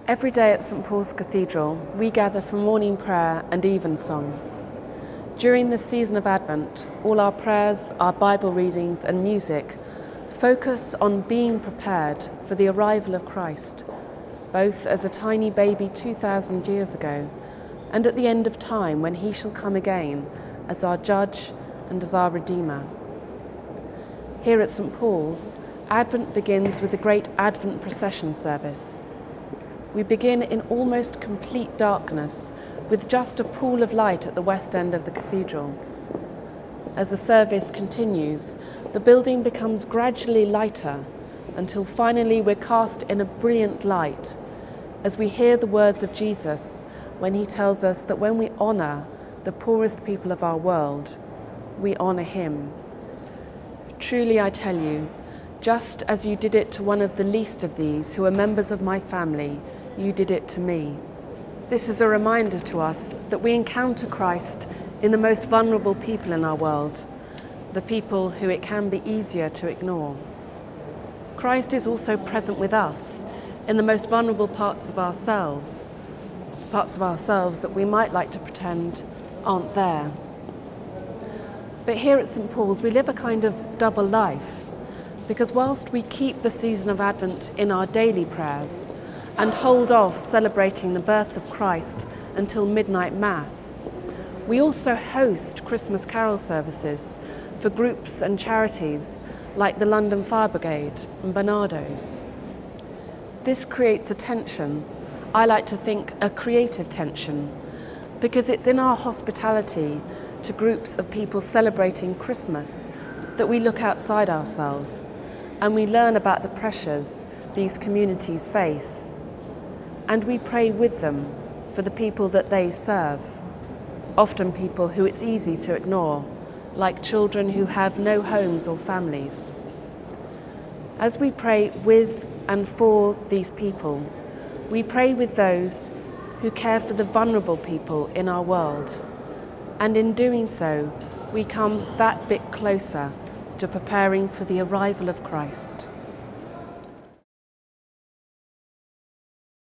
Every day at St Paul's Cathedral, we gather for morning prayer and evensong. During this season of Advent, all our prayers, our Bible readings and music focus on being prepared for the arrival of Christ, both as a tiny baby 2,000 years ago and at the end of time when he shall come again as our judge and as our Redeemer. Here at St Paul's, Advent begins with the great Advent procession service. We begin in almost complete darkness with just a pool of light at the west end of the cathedral. As the service continues, the building becomes gradually lighter until finally we're cast in a brilliant light as we hear the words of Jesus when he tells us that when we honour the poorest people of our world, we honour him. Truly I tell you, just as you did it to one of the least of these who are members of my family, you did it to me. This is a reminder to us that we encounter Christ in the most vulnerable people in our world, the people who it can be easier to ignore. Christ is also present with us in the most vulnerable parts of ourselves that we might like to pretend aren't there. But here at St Paul's, we live a kind of double life, because whilst we keep the season of Advent in our daily prayers and hold off celebrating the birth of Christ until midnight Mass, we also host Christmas carol services for groups and charities like the London Fire Brigade and Barnardo's. This creates a tension, I like to think a creative tension, because it's in our hospitality to groups of people celebrating Christmas that we look outside ourselves and we learn about the pressures these communities face. And we pray with them for the people that they serve, often people who it's easy to ignore, like children who have no homes or families. As we pray with and for these people, we pray with those who care for the vulnerable people in our world. And in doing so, we come that bit closer to preparing for the arrival of Christ.